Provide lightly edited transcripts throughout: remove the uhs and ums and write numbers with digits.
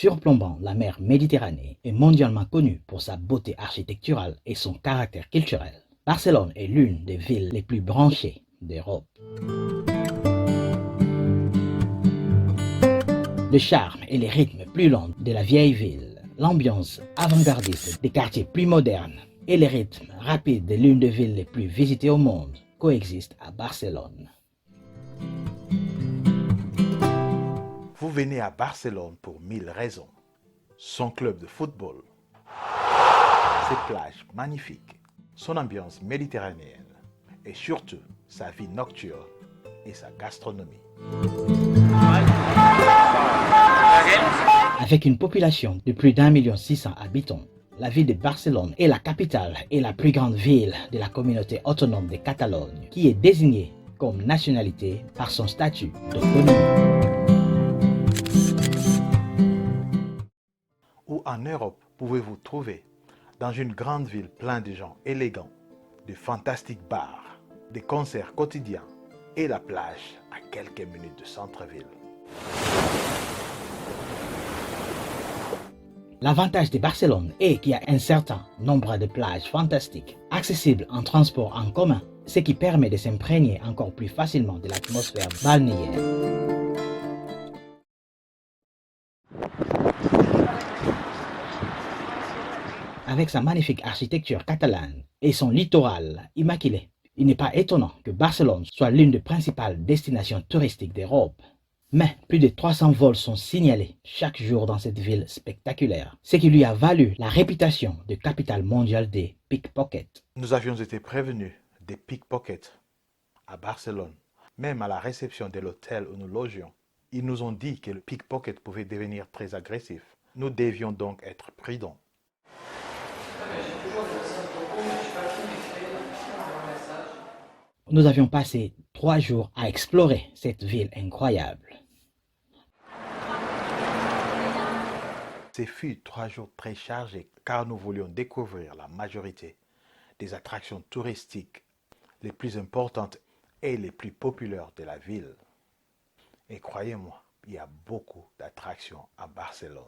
surplombant la mer Méditerranée, est mondialement connue pour sa beauté architecturale et son caractère culturel. Barcelone est l'une des villes les plus branchées d'Europe. Le charme et les rythmes plus lents de la vieille ville, l'ambiance avant-gardiste des quartiers plus modernes et les rythmes rapides de l'une des villes les plus visitées au monde coexistent à Barcelone. Vous venez à Barcelone pour 1000 raisons. Son club de football, ses plages magnifiques, son ambiance méditerranéenne et surtout sa vie nocturne et sa gastronomie. Avec une population de plus d'1,6 million d'habitants, la ville de Barcelone est la capitale et la plus grande ville de la communauté autonome de Catalogne, qui est désignée comme nationalité par son statut d'autonomie. Où en Europe pouvez-vous trouver, dans une grande ville pleine de gens élégants, de fantastiques bars, des concerts quotidiens et la plage à quelques minutes de centre-ville? L'avantage de Barcelone est qu'il y a un certain nombre de plages fantastiques, accessibles en transport en commun, ce qui permet de s'imprégner encore plus facilement de l'atmosphère balnéaire. Avec sa magnifique architecture catalane et son littoral immaculé, il n'est pas étonnant que Barcelone soit l'une des principales destinations touristiques d'Europe. Mais plus de 300 vols sont signalés chaque jour dans cette ville spectaculaire, ce qui lui a valu la réputation de capitale mondiale des pickpockets. Nous avions été prévenus des pickpockets à Barcelone. Même à la réception de l'hôtel où nous logions, ils nous ont dit que le pickpocket pouvait devenir très agressif. Nous devions donc être prudents. Nous avions passé 3 jours à explorer cette ville incroyable. Ce fut 3 jours très chargés car nous voulions découvrir la majorité des attractions touristiques les plus importantes et les plus populaires de la ville. Et croyez-moi, il y a beaucoup d'attractions à Barcelone.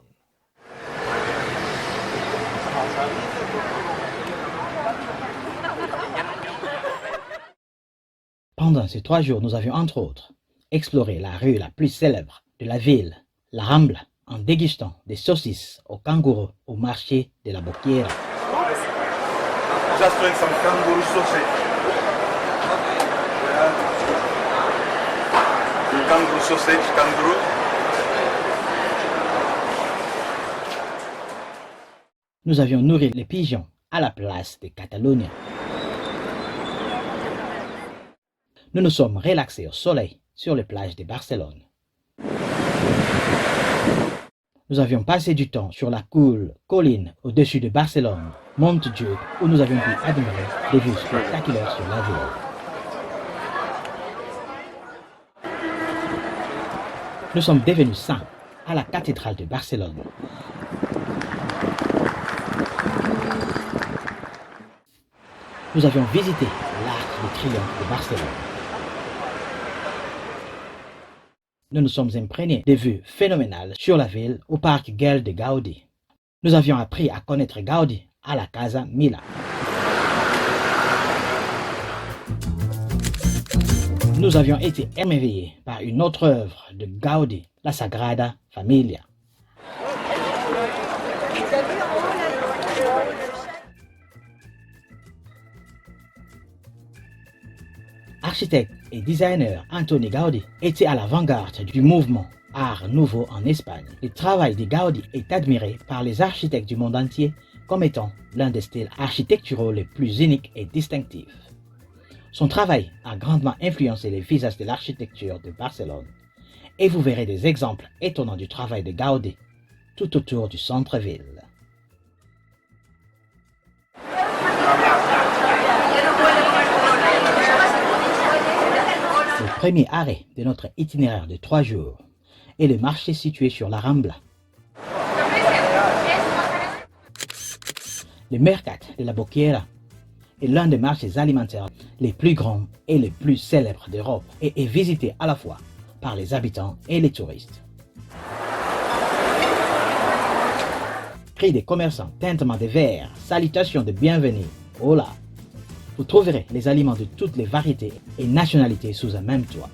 Pendant ces 3 jours, nous avions entre autres exploré la rue la plus célèbre de la ville, la Rambla, en dégustant des saucisses au kangourou au marché de la Boquera. Just doing some kangaroo sausage. Kangaroo sausage, kangaroo. Nous avions nourri les pigeons à la place de Catalogne. Nous nous sommes relaxés au soleil sur les plages de Barcelone. Nous avions passé du temps sur la cool colline au-dessus de Barcelone, Montjuïc, où nous avions pu admirer des vues spectaculaires sur la ville. Nous sommes devenus saints à la cathédrale de Barcelone. Nous avions visité l'Arc de Triomphe de Barcelone. Nous nous sommes imprégnés de vues phénoménales sur la ville au parc Güell de Gaudi. Nous avions appris à connaître Gaudi à la Casa Milà. Nous avions été émerveillés par une autre œuvre de Gaudi, la Sagrada Familia. Architecte et designer Antoni Gaudí était à l'avant-garde du mouvement Art Nouveau en Espagne. Le travail de Gaudí est admiré par les architectes du monde entier comme étant l'un des styles architecturaux les plus uniques et distinctifs. Son travail a grandement influencé les visages de l'architecture de Barcelone et vous verrez des exemples étonnants du travail de Gaudí tout autour du centre-ville. Le premier arrêt de notre itinéraire de 3 jours est le marché situé sur la Rambla. Le Mercat de la Boquera est l'un des marchés alimentaires les plus grands et les plus célèbres d'Europe et est visité à la fois par les habitants et les touristes. cris des commerçants, tintements des verres, salutations de bienvenue. Oh là! Vous trouverez les aliments de toutes les variétés et nationalités sous un même toit.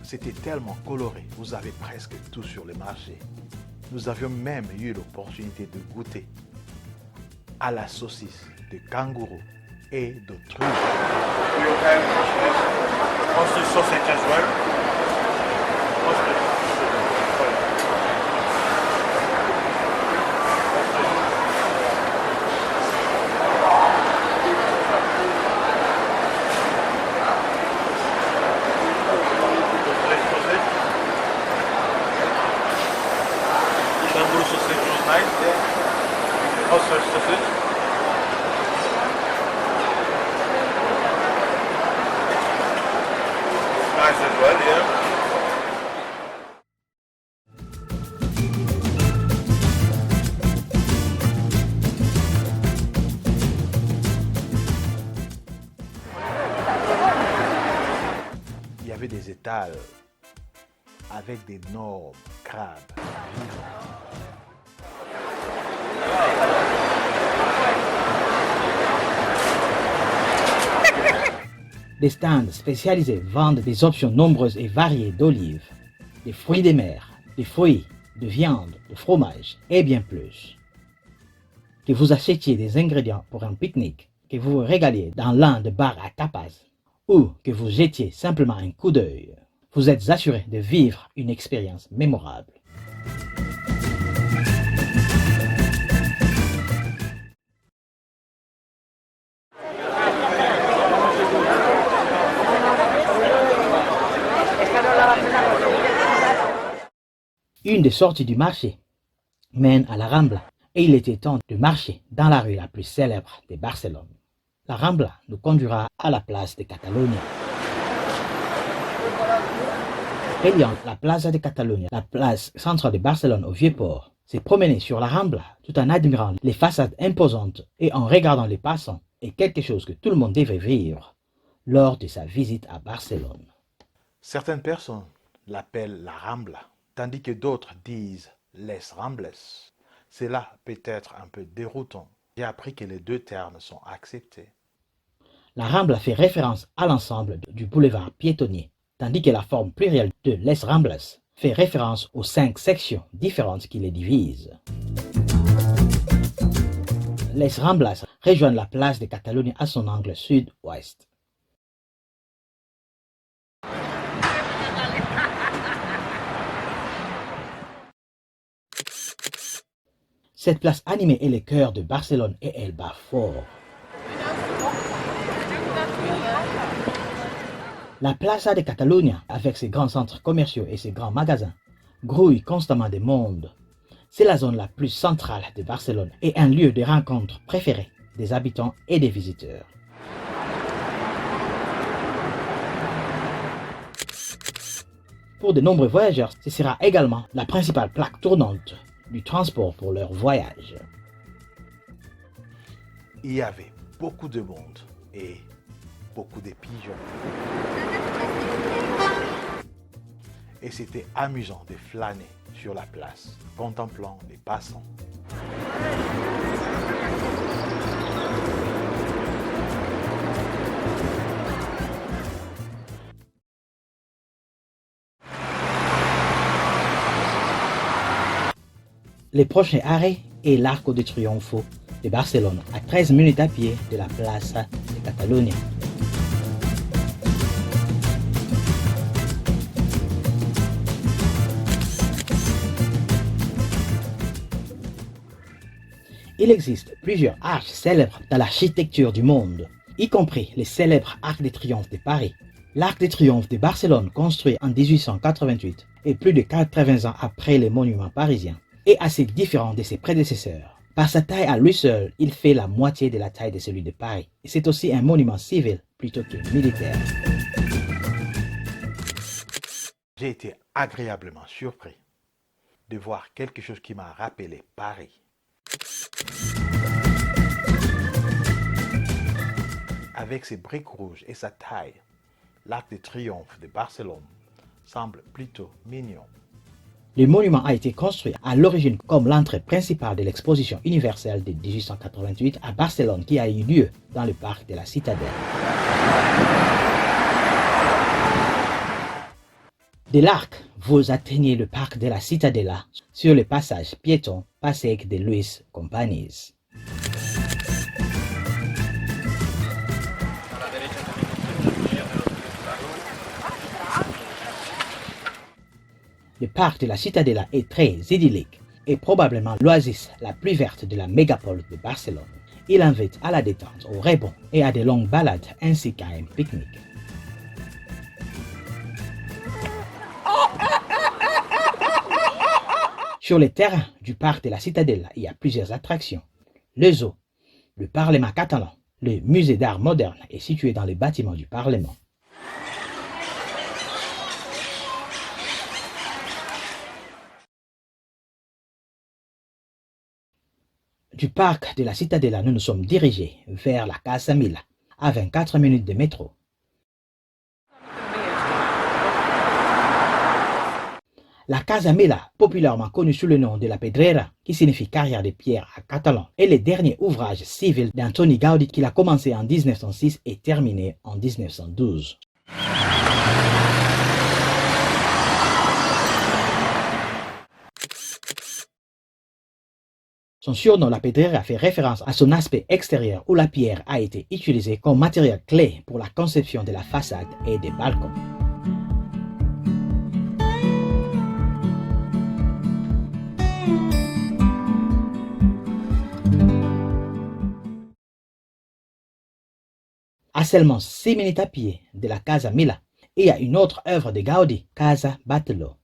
C'était tellement coloré, vous avez presque tout sur le marché. Nous avions même eu l'opportunité de goûter à la saucisse de kangourou et d'autruche. You have ostrich sausage as well. Ostrich. Kangaroo sausage was nice. Ostrich sausage. Nice as well, yeah. Il y avait des étals avec d'énormes crabes vivants. Des stands spécialisés vendent des options nombreuses et variées d'olives, des fruits des mers, des fruits, de viande, de fromage et bien plus. Que vous achetiez des ingrédients pour un pique-nique, que vous vous régaliez dans l'un des bars à tapas, ou que vous jetiez simplement un coup d'œil, vous êtes assuré de vivre une expérience mémorable. Une des sorties du marché mène à la Rambla et il était temps de marcher dans la rue la plus célèbre de Barcelone. La Rambla nous conduira à la place de Catalunya. Reliant la Plaza de Catalunya, la place centrale de Barcelone au Vieux-Port, s'est promener sur la Rambla tout en admirant les façades imposantes et en regardant les passants est quelque chose que tout le monde devrait vivre lors de sa visite à Barcelone. Certaines personnes l'appellent la Rambla, tandis que d'autres disent les Rambles. C'est là peut-être un peu déroutant. J'ai appris que les deux termes sont acceptés. La Rambla fait référence à l'ensemble du boulevard piétonnier, tandis que la forme plurielle de Les Rambles fait référence aux 5 sections différentes qui les divisent. Les Ramblas rejoignent la place de Catalunya à son angle sud-ouest. Cette place animée est le cœur de Barcelone et elle bat fort. La Plaza de Catalunya, avec ses grands centres commerciaux et ses grands magasins, grouille constamment de monde. C'est la zone la plus centrale de Barcelone et un lieu de rencontre préféré des habitants et des visiteurs. Pour de nombreux voyageurs, ce sera également la principale plaque tournante du transport pour leur voyage. Il y avait beaucoup de monde et beaucoup de pigeons. Et c'était amusant de flâner sur la place, contemplant les passants. Le prochain arrêt est l'Arco de Triunfo de Barcelone, à 13 minutes à pied de la Plaza de Catalunya. Il existe plusieurs arches célèbres dans l'architecture du monde, y compris les célèbres arcs de triomphe de Paris. L'arc de triomphe de Barcelone, construit en 1888 et plus de 80 ans après les monuments parisiens, est assez différent de ses prédécesseurs. Par sa taille à lui seul, il fait la moitié de la taille de celui de Paris. Et c'est aussi un monument civil plutôt que militaire. J'ai été agréablement surpris de voir quelque chose qui m'a rappelé Paris. Avec ses briques rouges et sa taille, l'Arc de Triomphe de Barcelone semble plutôt mignon. Le monument a été construit à l'origine comme l'entrée principale de l'exposition universelle de 1888 à Barcelone qui a eu lieu dans le parc de la Citadelle. De l'Arc, vous atteignez le parc de la Cittadella sur le passage piéton Passeig de Lluís Companys. Le parc de la Cittadella est très idyllique et probablement l'oasis la plus verte de la mégapole de Barcelone. Il invite à la détente, au rebond et à de longues balades ainsi qu'à un pique-nique. Sur les terrains du parc de la Cittadella, il y a plusieurs attractions. Le zoo, le Parlement catalan, le musée d'art moderne est situé dans les bâtiments du Parlement. Du parc de la Cittadella, nous nous sommes dirigés vers la Casa Mila, à 24 minutes de métro. La Casa Mila, populairement connue sous le nom de la Pedrera, qui signifie carrière de pierre en catalan, est le dernier ouvrage civil d'Antoni Gaudí qu'il a commencé en 1906 et terminé en 1912. Son surnom, la Pedrera, fait référence à son aspect extérieur où la pierre a été utilisée comme matériel clé pour la conception de la façade et des balcons. À seulement 6 minutes à pied de la Casa Mila, il y a une autre œuvre de Gaudí, Casa Batlló.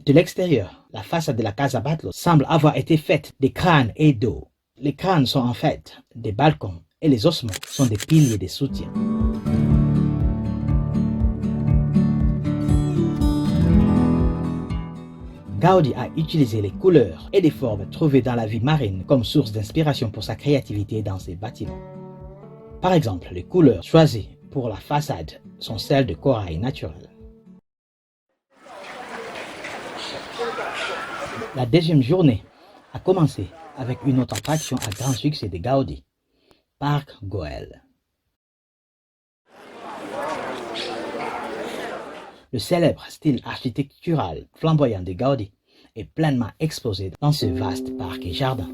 De l'extérieur, la façade de la Casa Batlló semble avoir été faite de crânes et d'eau. Les crânes sont en fait des balcons et les ossements sont des piliers de soutien. Gaudí a utilisé les couleurs et les formes trouvées dans la vie marine comme source d'inspiration pour sa créativité dans ses bâtiments. Par exemple, les couleurs choisies pour la façade sont celles de corail naturel. La deuxième journée a commencé avec une autre attraction à grand succès de Gaudí, Parc Güell. Le célèbre style architectural flamboyant de Gaudí est pleinement exposé dans ce vaste parc et jardin.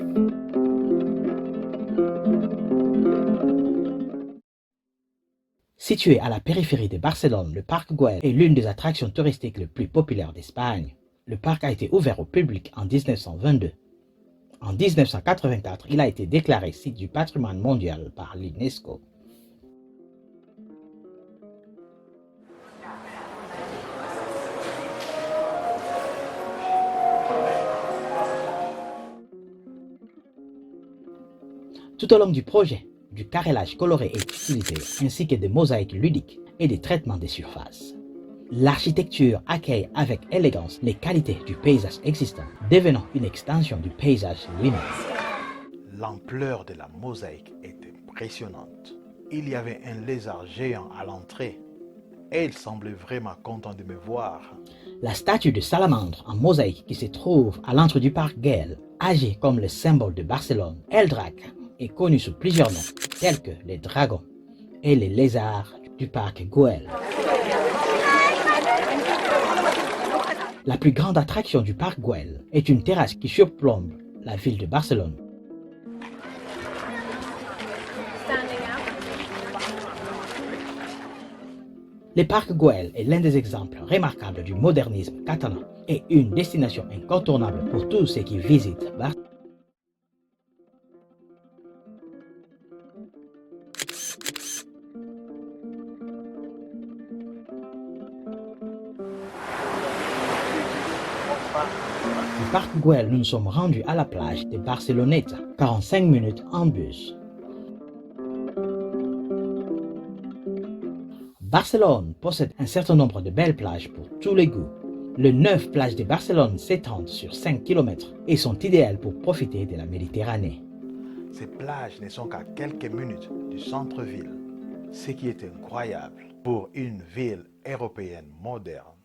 Situé à la périphérie de Barcelone, le Parc Güell est l'une des attractions touristiques les plus populaires d'Espagne. Le parc a été ouvert au public en 1922. En 1984, il a été déclaré site du patrimoine mondial par l'UNESCO. Tout au long du projet, du carrelage coloré est utilisé, ainsi que des mosaïques ludiques et des traitements des surfaces. L'architecture accueille avec élégance les qualités du paysage existant, devenant une extension du paysage lui-même. L'ampleur de la mosaïque est impressionnante. Il y avait un lézard géant à l'entrée et il semblait vraiment content de me voir. La statue de salamandre en mosaïque qui se trouve à l'entrée du parc Güell agit comme le symbole de Barcelone. El Drac est connu sous plusieurs noms, tels que les dragons et les lézards du parc Güell. La plus grande attraction du parc Güell est une terrasse qui surplombe la ville de Barcelone. Le parc Güell est l'un des exemples remarquables du modernisme catalan et une destination incontournable pour tous ceux qui visitent Barcelone. Du parc Güell, nous nous sommes rendus à la plage de Barceloneta, 45 minutes en bus. Barcelone possède un certain nombre de belles plages pour tous les goûts. Les 9 plages de Barcelone s'étendent sur 5 km et sont idéales pour profiter de la Méditerranée. Ces plages ne sont qu'à quelques minutes du centre-ville. ce qui est incroyable pour une ville européenne moderne.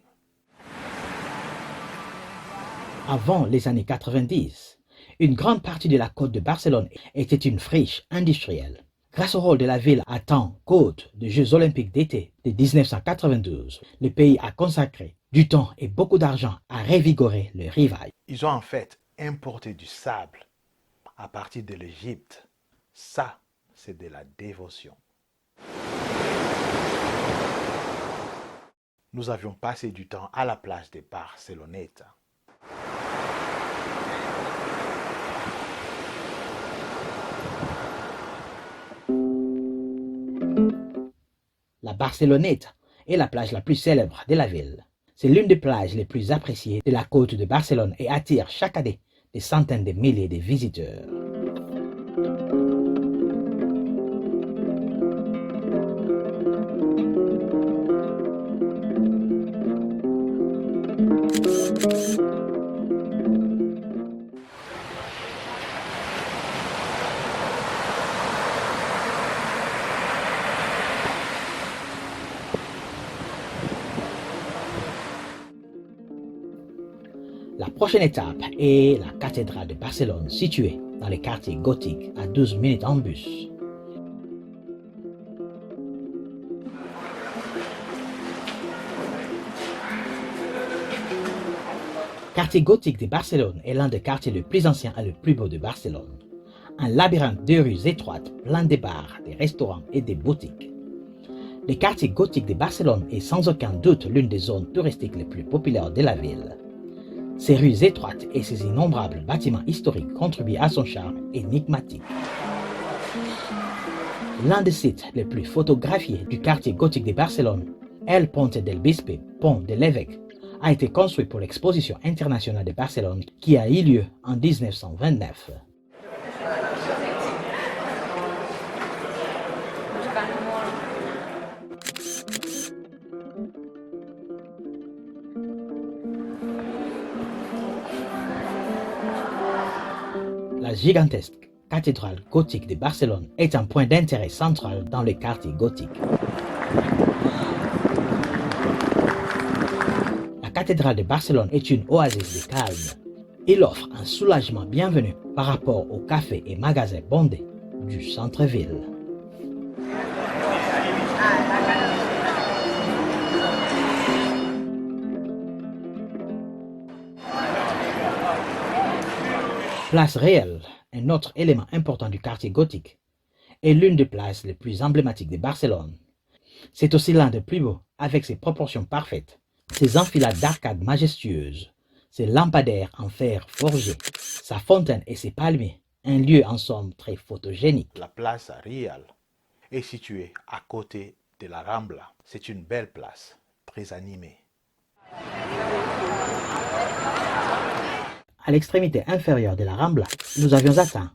Avant les années 90, une grande partie de la côte de Barcelone était une friche industrielle. Grâce au rôle de la ville à temps qu'hôte des Jeux olympiques d'été de 1992, le pays a consacré du temps et beaucoup d'argent à revigorer le rivage. Ils ont en fait importé du sable à partir de l'Égypte. Ça, c'est de la dévotion. Nous avions passé du temps à la plage de Barceloneta. La Barceloneta est la plage la plus célèbre de la ville. C'est l'une des plages les plus appréciées de la côte de Barcelone et attire chaque année des centaines de milliers de visiteurs. La prochaine étape est la cathédrale de Barcelone, située dans le quartier gothique à 12 minutes en bus. Le quartier gothique de Barcelone est l'un des quartiers les plus anciens et le plus beau de Barcelone. Un labyrinthe de rues étroites, plein de bars, de restaurants et de boutiques. Le quartier gothique de Barcelone est sans aucun doute l'une des zones touristiques les plus populaires de la ville. Ses rues étroites et ses innombrables bâtiments historiques contribuent à son charme énigmatique. L'un des sites les plus photographiés du quartier gothique de Barcelone, El Ponte del Bisbe, pont de l'évêque, a été construit pour l'exposition internationale de Barcelone qui a eu lieu en 1929. La gigantesque cathédrale gothique de Barcelone est un point d'intérêt central dans le quartier gothique. La cathédrale de Barcelone est une oasis de calme. Il offre un soulagement bienvenu par rapport aux cafés et magasins bondés du centre-ville. Place Réelle, un autre élément important du quartier gothique, est l'une des places les plus emblématiques de Barcelone. C'est aussi l'un des plus beaux, avec ses proportions parfaites, ses enfilades d'arcades majestueuses, ses lampadaires en fer forgé, sa fontaine et ses palmiers, un lieu en somme très photogénique. La place Rial est située à côté de la Rambla. C'est une belle place, très animée. À l'extrémité inférieure de la Rambla, nous avions atteint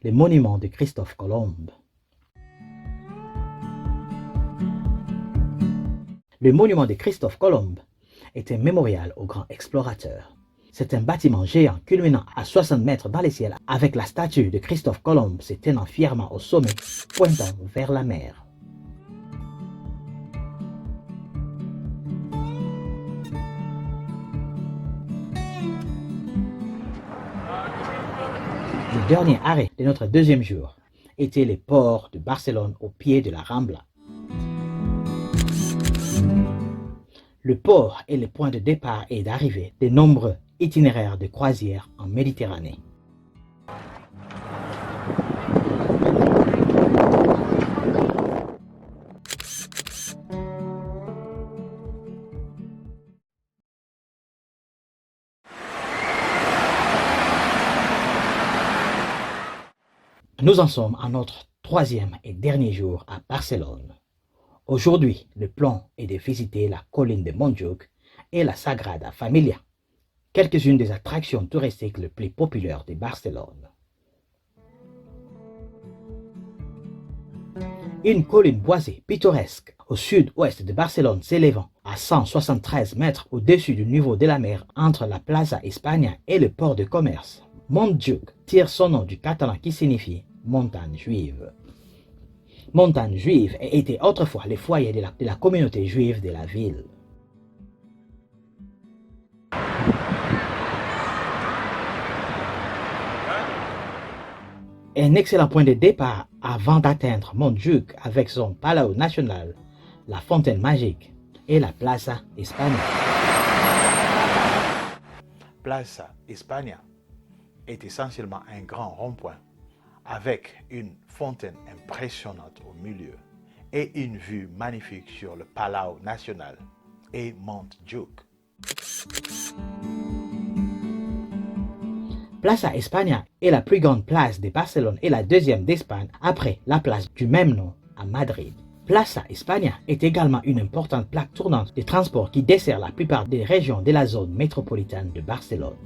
le monument de Christophe Colomb. Le monument de Christophe Colomb est un mémorial au grand explorateur. C'est un bâtiment géant culminant à 60 mètres dans le ciel avec la statue de Christophe Colomb se tenant fièrement au sommet, pointant vers la mer. Le dernier arrêt de notre deuxième jour était le port de Barcelone au pied de la Rambla. Le port est le point de départ et d'arrivée de nombreux itinéraires de croisière en Méditerranée. Nous en sommes à notre troisième et dernier jour à Barcelone. Aujourd'hui, le plan est de visiter la colline de Montjuïc et la Sagrada Familia, quelques-unes des attractions touristiques les plus populaires de Barcelone. Une colline boisée pittoresque au sud-ouest de Barcelone s'élevant à 173 mètres au-dessus du niveau de la mer entre la Plaza España et le port de commerce. Montjuïc tire son nom du catalan qui signifie montagne juive. montagnes juives et étaient autrefois les foyers de la communauté juive de la ville. Un excellent point de départ avant d'atteindre Montjuïc avec son Palau national, la fontaine magique et la Plaza España. Plaza España est essentiellement un grand rond-point avec une fontaine impressionnante au milieu et une vue magnifique sur le Palau national et Montjuïc. Plaza España est la plus grande place de Barcelone et la deuxième d'Espagne après la place du même nom à Madrid. Plaza España est également une importante plaque tournante de transport qui dessert la plupart des régions de la zone métropolitaine de Barcelone.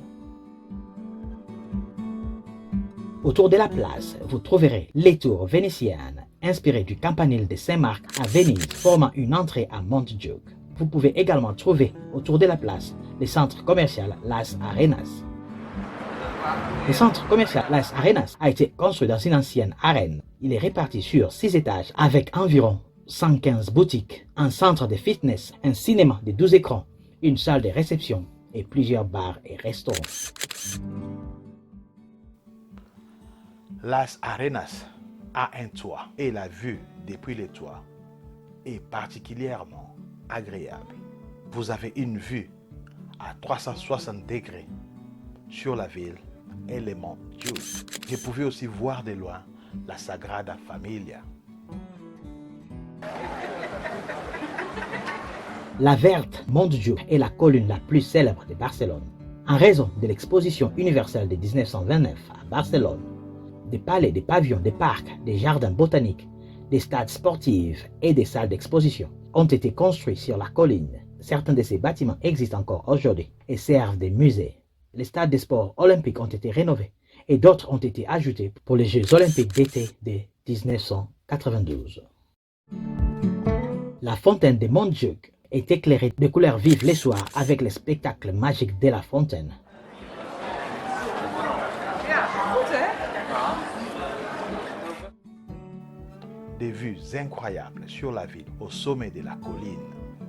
Autour de la place, vous trouverez les tours vénitiennes inspirées du campanile de Saint-Marc à Venise, formant une entrée à Montjuïc. Vous pouvez également trouver autour de la place le centre commercial Las Arenas. Le centre commercial Las Arenas a été construit dans une ancienne arène. Il est réparti sur 6 étages avec environ 115 boutiques, un centre de fitness, un cinéma de 12 écrans, une salle de réception et plusieurs bars et restaurants. Las Arenas a un toit et la vue depuis le toit est particulièrement agréable. Vous avez une vue à 360 degrés sur la ville et les monts Montjuïc. Vous pouvez aussi voir de loin la Sagrada Familia. La Verte Montjuïc est la colline la plus célèbre de Barcelone. En raison de l'exposition universelle de 1929 à Barcelone, des palais, des pavillons, des parcs, des jardins botaniques, des stades sportifs et des salles d'exposition ont été construits sur la colline. Certains de ces bâtiments existent encore aujourd'hui et servent de musées. Les stades de sport olympiques ont été rénovés et d'autres ont été ajoutés pour les Jeux olympiques d'été de 1992. La fontaine de Montjuïc est éclairée de couleurs vives les soirs avec le spectacle magique de la fontaine. Des vues incroyables sur la ville au sommet de la colline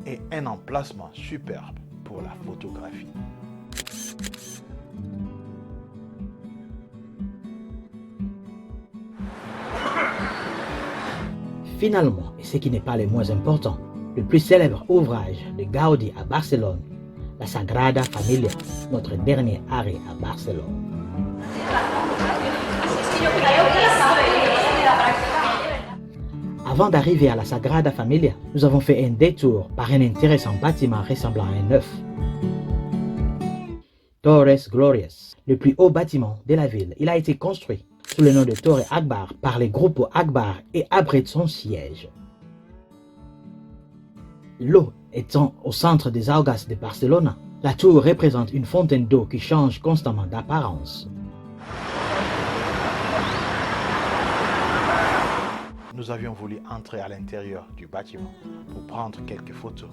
et un emplacement superbe pour la photographie. Finalement, et ce qui n'est pas le moins important, le plus célèbre ouvrage de Gaudi à Barcelone, la Sagrada Familia, notre dernier arrêt à Barcelone. Avant d'arriver à la Sagrada Familia, nous avons fait un détour par un intéressant bâtiment ressemblant à un œuf. Torres Glorias, le plus haut bâtiment de la ville, il a été construit sous le nom de Torre Akbar par les groupes Akbar et abrite son siège. L'eau étant au centre des Augas de Barcelone, la tour représente une fontaine d'eau qui change constamment d'apparence. Nous avions voulu entrer à l'intérieur du bâtiment pour prendre quelques photos,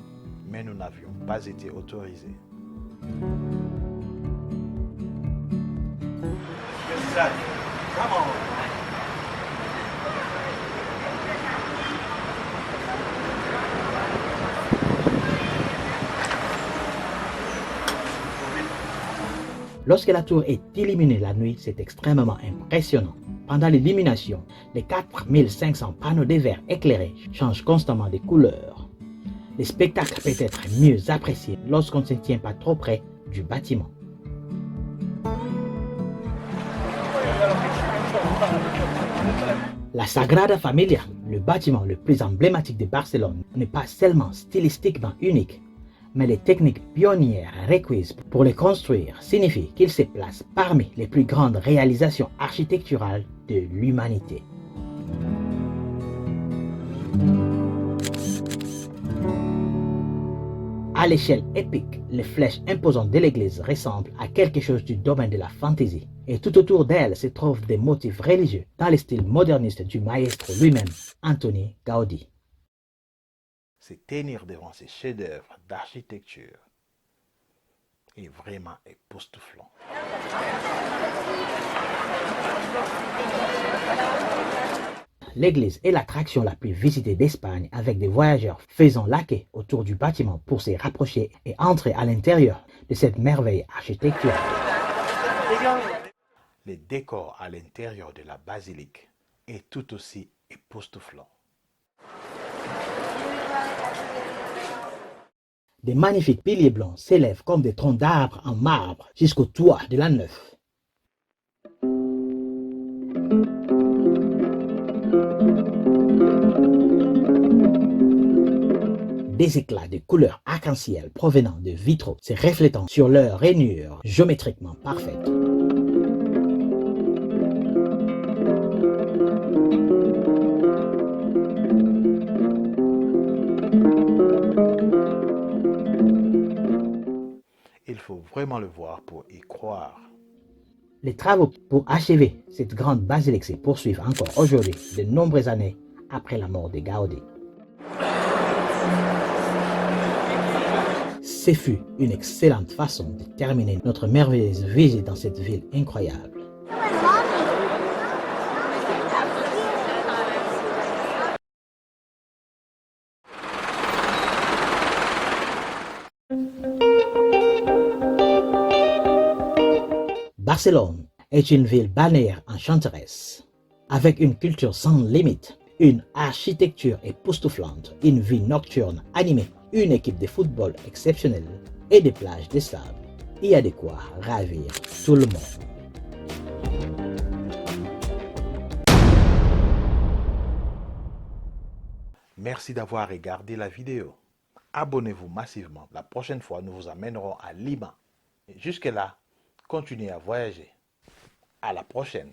mais nous n'avions pas été autorisés. Lorsque la tour est illuminée la nuit, c'est extrêmement impressionnant. Pendant l'illumination, les 4500 panneaux de verre éclairés changent constamment de couleur. Le spectacle peut être mieux apprécié lorsqu'on ne se tient pas trop près du bâtiment. La Sagrada Familia, le bâtiment le plus emblématique de Barcelone, n'est pas seulement stylistiquement unique, mais les techniques pionnières requises pour le construire signifient qu'il se place parmi les plus grandes réalisations architecturales de l'humanité. À l'échelle épique, les flèches imposantes de l'église ressemblent à quelque chose du domaine de la fantaisie, et tout autour d'elle se trouvent des motifs religieux dans le style moderniste du maestro lui-même, Antoni Gaudí. Se tenir devant ces chefs-d'œuvre d'architecture est vraiment époustouflant. l'église est l'attraction la plus visitée d'Espagne avec des voyageurs faisant la queue autour du bâtiment pour se rapprocher et entrer à l'intérieur de cette merveille architecturale. Les décors à l'intérieur de la basilique est tout aussi époustouflant. Des magnifiques piliers blancs s'élèvent comme des troncs d'arbres en marbre jusqu'au toit de la nef. Des éclats de couleurs arc-en-ciel provenant de vitraux se reflétant sur leurs rainures géométriquement parfaites. Il faut vraiment le voir pour y croire. Les travaux pour achever cette grande basilique se poursuivent encore aujourd'hui, de nombreuses années après la mort de Gaudí. Ce fut une excellente façon de terminer notre merveilleuse visite dans cette ville incroyable. Barcelone est une ville balnéaire enchanteresse, avec une culture sans limite, une architecture époustouflante, une vie nocturne animée, une équipe de football exceptionnelle et des plages de sable. Il y a de quoi ravir tout le monde. Merci d'avoir regardé la vidéo. Abonnez-vous massivement. La prochaine fois, nous vous amènerons à Lima. Jusque-là, continuez à voyager. À la prochaine.